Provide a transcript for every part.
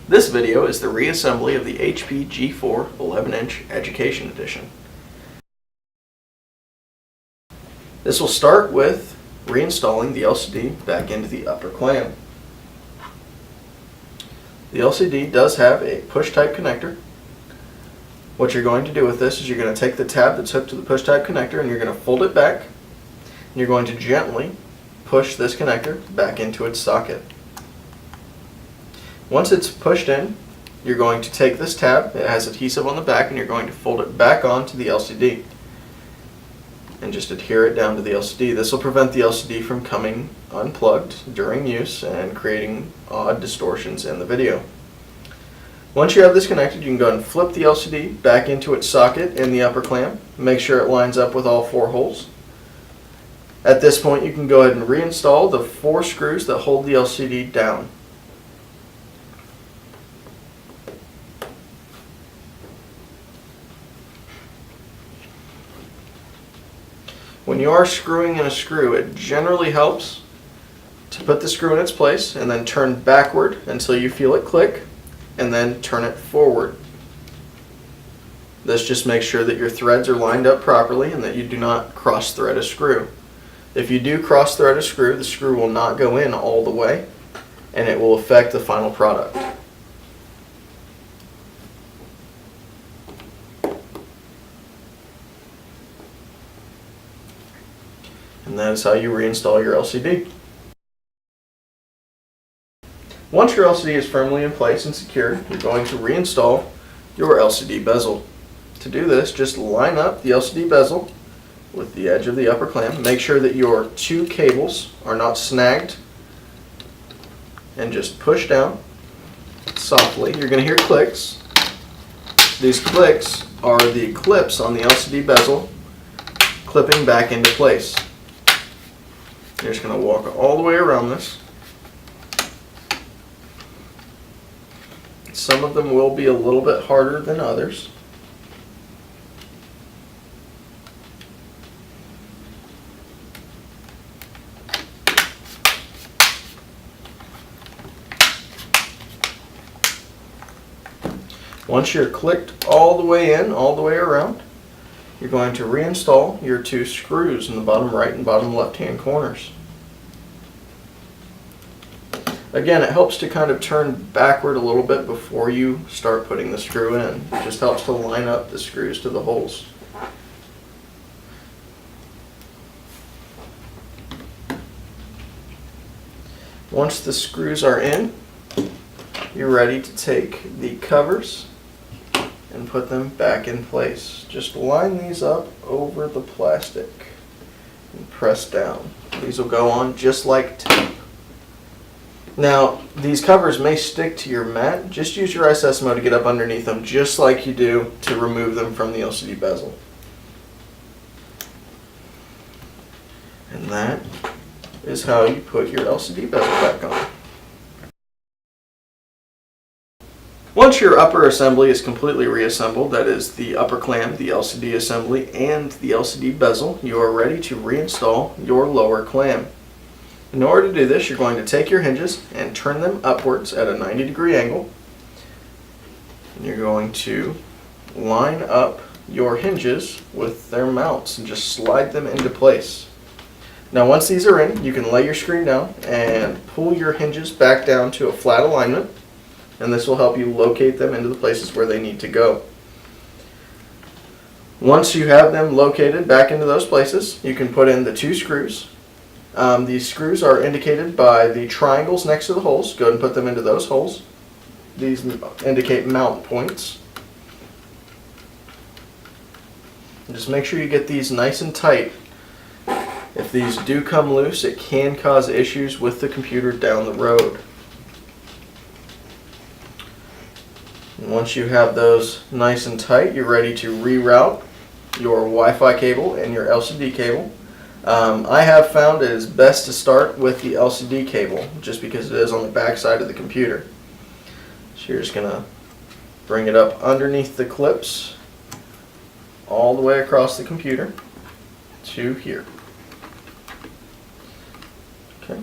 This video is the reassembly of the HP G4 11-inch Education Edition. This will start with reinstalling the LCD back into the upper clam. The LCD does have a push-type connector. What you're going to do with this is you're going to take the tab that's hooked to the push-type connector and you're going to fold it back, and you're going to gently push this connector back into its socket. Once it's pushed in, you're going to take this tab, it has adhesive on the back, and you're going to fold it back onto the LCD and just adhere it down to the LCD. This will prevent the LCD from coming unplugged during use and creating odd distortions in the video. Once you have this connected, you can go ahead and flip the LCD back into its socket in the upper clam. Make sure it lines up with all 4 holes. At this point, you can go ahead and reinstall the 4 screws that hold the LCD down. When you are screwing in a screw, it generally helps to put the screw in its place and then turn backward until you feel it click, and then turn it forward. This just makes sure that your threads are lined up properly and that you do not cross thread a screw. If you do cross thread a screw, the screw will not go in all the way and it will affect the final product. And that is how you reinstall your LCD. Once your LCD is firmly in place and secured, you're going to reinstall your LCD bezel. To do this, just line up the LCD bezel with the edge of the upper clam. Make sure that your 2 cables are not snagged, and just push down softly. You're going to hear clicks. These clicks are the clips on the LCD bezel clipping back into place. You're just going to walk all the way around this. Some of them will be a little bit harder than others. Once you're clicked all the way in, all the way around, you're going to reinstall your 2 screws in the bottom right and bottom left hand corners. Again, it helps to kind of turn backward a little bit before you start putting the screw in. It just helps to line up the screws to the holes. Once the screws are in, you're ready to take the covers and put them back in place. Just line these up over the plastic and press down. These will go on just like tape. Now, these covers may stick to your mat. Just use your SS mode to get up underneath them, just like you do to remove them from the LCD bezel. And that is how you put your LCD bezel back on. Once your upper assembly is completely reassembled, that is the upper clam, the LCD assembly, and the LCD bezel, you are ready to reinstall your lower clam. In order to do this, you're going to take your hinges and turn them upwards at a 90-degree angle. And you're going to line up your hinges with their mounts and just slide them into place. Now once these are in, you can lay your screen down and pull your hinges back down to a flat alignment, and this will help you locate them into the places where they need to go. Once you have them located back into those places, you can put in the 2 screws. These screws are indicated by the triangles next to the holes. Go ahead and put them into those holes. These indicate mount points. And just make sure you get these nice and tight. If these do come loose, it can cause issues with the computer down the road. And once you have those nice and tight, you're ready to reroute your Wi-Fi cable and your LCD cable. I have found it is best to start with the LCD cable, just because it is on the back side of the computer. So you're just going to bring it up underneath the clips all the way across the computer to here. Okay.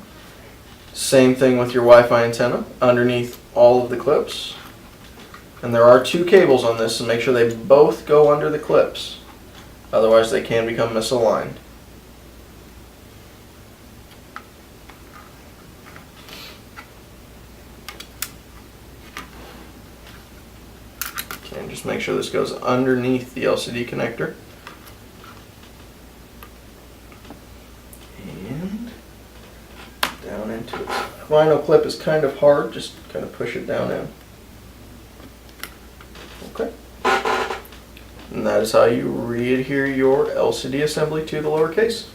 Same thing with your Wi-Fi antenna underneath all of the clips. And there are two cables on this, so make sure they both go under the clips. Otherwise they can become misaligned. Okay, and just make sure this goes underneath the LCD connector. And down into it. Vinyl clip is kind of hard, just kind of push it down in. Okay. And that is how you re-adhere your LCD assembly to the lower case.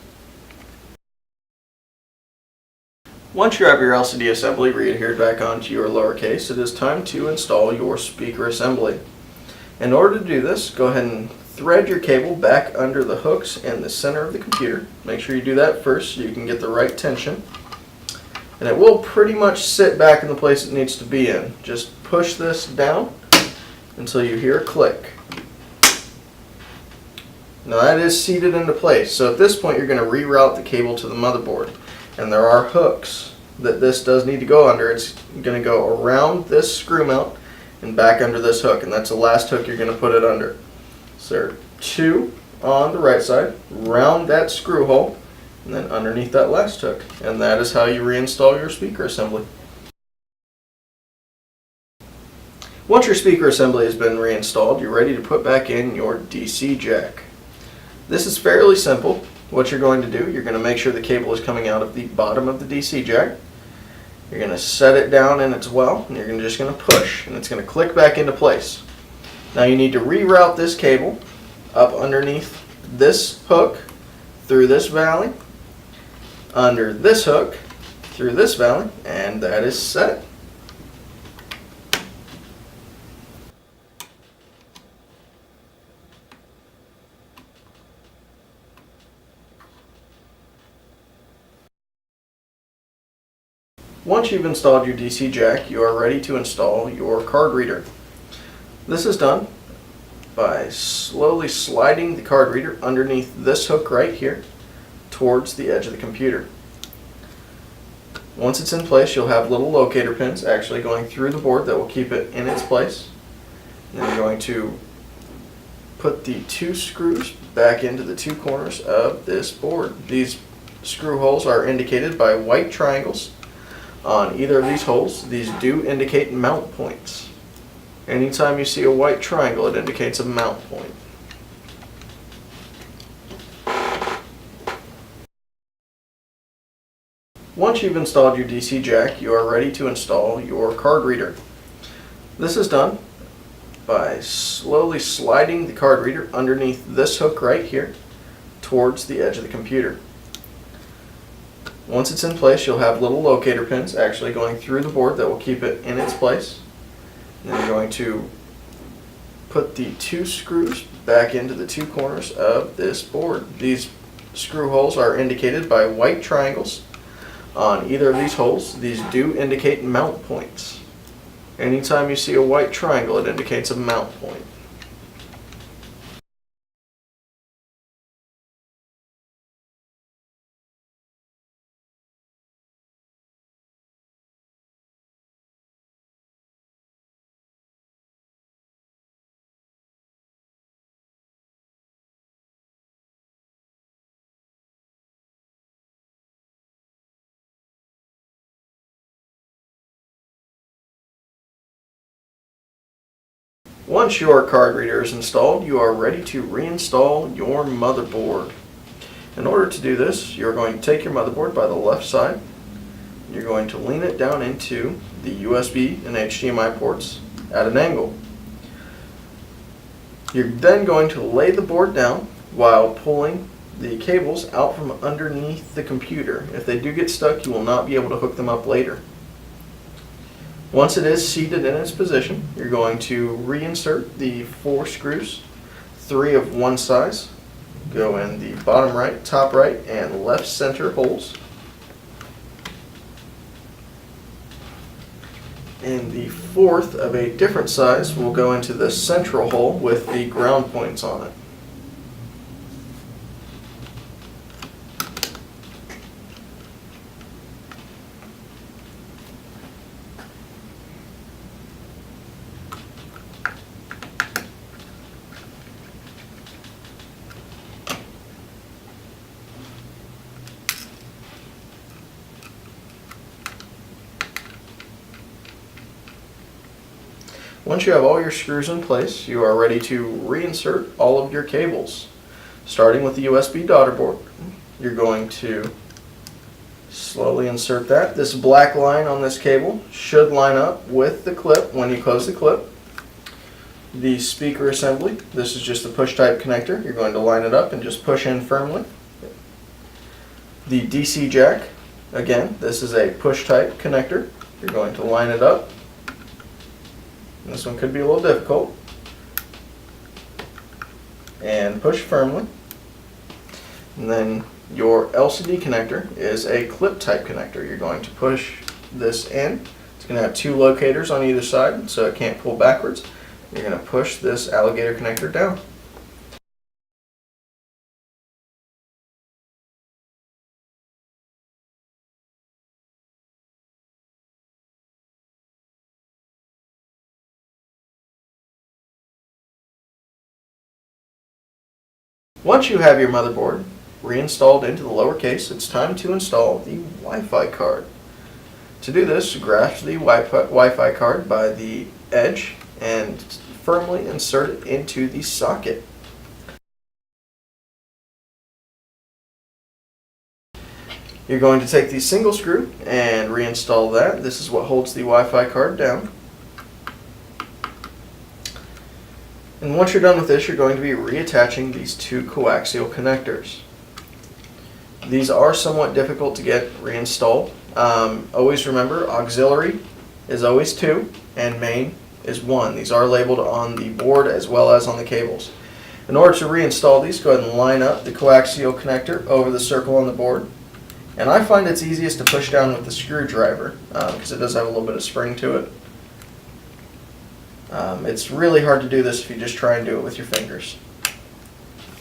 Once you have your LCD assembly re-adhered back onto your lower case, it is time to install your speaker assembly. In order to do this, go ahead and thread your cable back under the hooks in the center of the computer. Make sure you do that first so you can get the right tension. And it will pretty much sit back in the place it needs to be in. Just push this down until you hear a click. Now that is seated into place, so at this point you're going to reroute the cable to the motherboard. And there are hooks that this does need to go under. It's going to go around this screw mount and back under this hook, and that's the last hook you're going to put it under. So there are two on the right side, round that screw hole, and then underneath that last hook. And that is how you reinstall your speaker assembly. Once your speaker assembly has been reinstalled, you're ready to put back in your DC jack. This is fairly simple. What you're going to do, you're going to make sure the cable is coming out of the bottom of the DC jack. You're going to set it down in its well, and you're just going to push, and it's going to click back into place. Now you need to reroute this cable up underneath this hook, through this valley, under this hook, through this valley, and that is set. Once you've installed your DC jack, you are ready to install your card reader. This is done by slowly sliding the card reader underneath this hook right here towards the edge of the computer. Once it's in place, you'll have little locator pins actually going through the board that will keep it in its place. And then you're going to put the two screws back into the two corners of this board. These screw holes are indicated by white triangles on either of these holes. These do indicate mount points. Anytime you see a white triangle, it indicates a mount point. Once you've installed your DC jack, you are ready to install your card reader. This is done by slowly sliding the card reader underneath this hook right here towards the edge of the computer. Once it's in place, you'll have little locator pins actually going through the board that will keep it in its place. And then you're going to put the two screws back into the two corners of this board. These screw holes are indicated by white triangles on either of these holes. These do indicate mount points. Anytime you see a white triangle, it indicates a mount point. Once your card reader is installed, you are ready to reinstall your motherboard. In order to do this, you're going to take your motherboard by the left side. You're going to lean it down into the USB and HDMI ports at an angle. You're then going to lay the board down while pulling the cables out from underneath the computer. If they do get stuck, you will not be able to hook them up later. Once it is seated in its position, you're going to reinsert the 4 screws, 3 of one size, go in the bottom right, top right, and left center holes. And the 4th of a different size will go into the central hole with the ground points on it. Once you have all your screws in place, you are ready to reinsert all of your cables. Starting with the USB daughter board, you're going to slowly insert that. This black line on this cable should line up with the clip when you close the clip. The speaker assembly, this is just a push type connector. You're going to line it up and just push in firmly. The DC jack, again, this is a push type connector. You're going to line it up. This one could be a little difficult. And push firmly. And then your LCD connector is a clip type connector. You're going to push this in. It's going to have two locators on either side so it can't pull backwards. You're going to push this alligator connector down. Once you have your motherboard reinstalled into the lower case, it's time to install the Wi-Fi card. To do this, grasp the Wi-Fi card by the edge and firmly insert it into the socket. You're going to take the single screw and reinstall that. This is what holds the Wi-Fi card down. And once you're done with this, you're going to be reattaching these two coaxial connectors. These are somewhat difficult to get reinstalled. Always remember, auxiliary is always 2 and main is 1. These are labeled on the board as well as on the cables. In order to reinstall these, go ahead and line up the coaxial connector over the circle on the board. And I find it's easiest to push down with the screwdriver because it does have a little bit of spring to it. It's really hard to do this if you just try and do it with your fingers.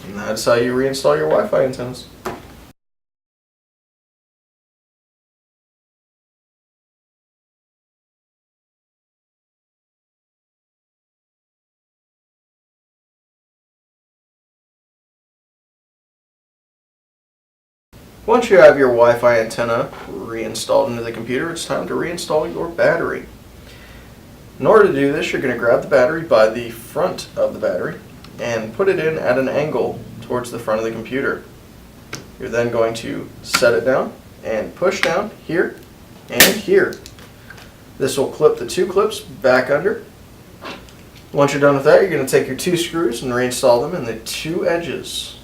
And that's how you reinstall your Wi-Fi antennas. Once you have your Wi-Fi antenna reinstalled into the computer, it's time to reinstall your battery. In order to do this, you're going to grab the battery by the front of the battery and put it in at an angle towards the front of the computer. You're then going to set it down and push down here and here. This will clip the two clips back under. Once you're done with that, you're going to take your two screws and reinstall them in the two edges.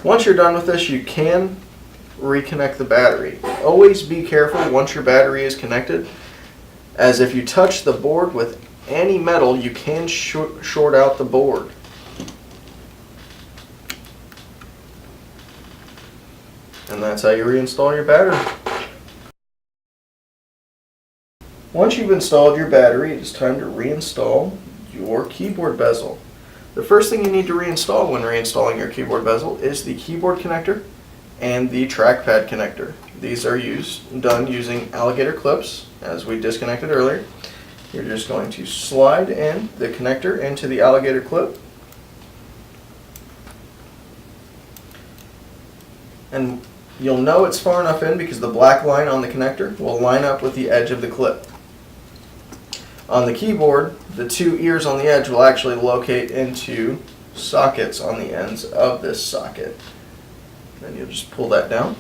Once you're done with this, you can reconnect the battery. Always be careful once your battery is connected, as if you touch the board with any metal, you can short out the board. And that's how you reinstall your battery. Once you've installed your battery, it is time to reinstall your keyboard bezel. The first thing you need to reinstall when reinstalling your keyboard bezel is the keyboard connector and the trackpad connector. These are done using alligator clips, as we disconnected earlier. You're just going to slide in the connector into the alligator clip, and you'll know it's far enough in because the black line on the connector will line up with the edge of the clip. On the keyboard, the two ears on the edge will actually locate into sockets on the ends of this socket. Then you'll just pull that down.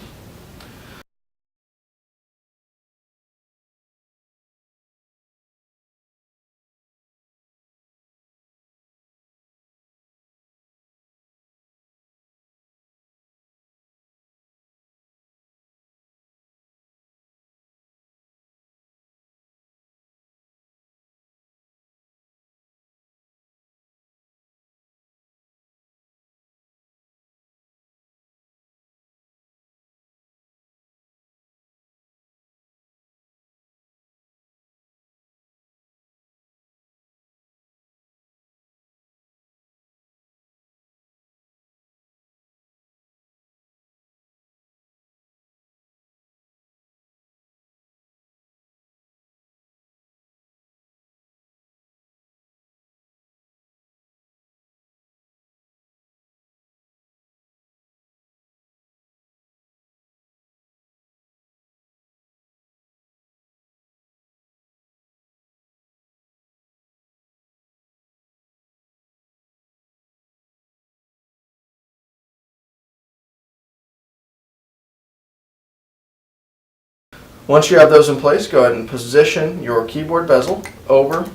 Once you have those in place, go ahead and position your keyboard bezel over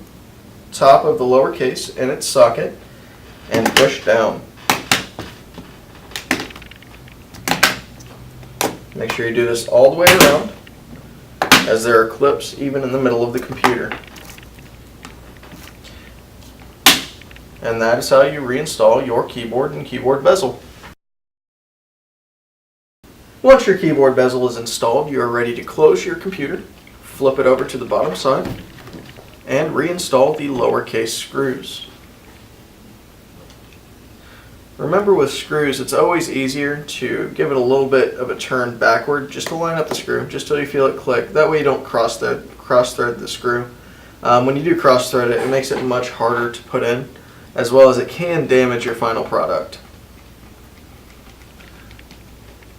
top of the lower case in its socket and push down. Make sure you do this all the way around, as there are clips even in the middle of the computer. And that is how you reinstall your keyboard and keyboard bezel. Once your keyboard bezel is installed, you are ready to close your computer, flip it over to the bottom side, and reinstall the lowercase screws. Remember, with screws, it's always easier to give it a little bit of a turn backward just to line up the screw, just till you feel it click. That way you don't cross thread the screw. When you do cross thread it, it makes it much harder to put in, as well as it can damage your final product.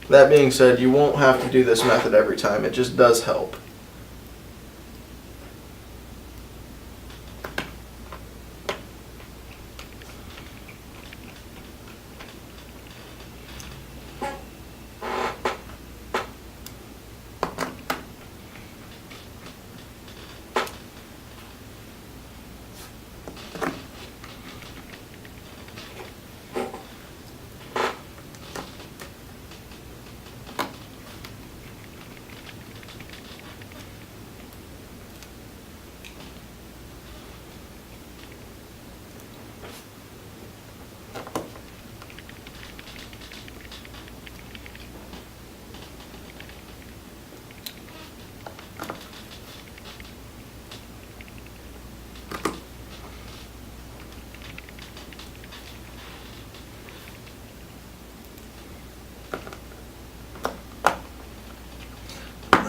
That being said, you won't have to do this method every time. It just does help.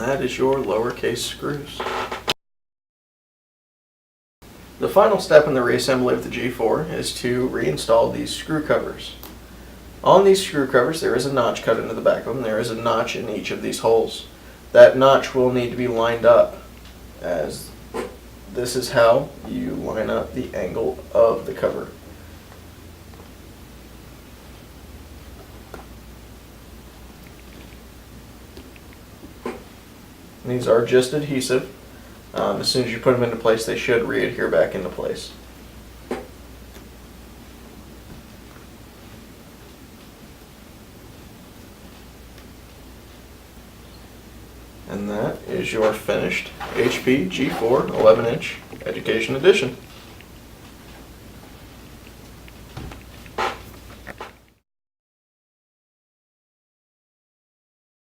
That is your lowercase screws. The final step in the reassembly of the G4 is to reinstall these screw covers. On these screw covers there is a notch cut into the back of them. There is a notch in each of these holes. That notch will need to be lined up, as this is how you line up the angle of the cover. These are just adhesive. As soon as you put them into place, they should re-adhere back into place. And that is your finished HP G4 11-inch Education Edition.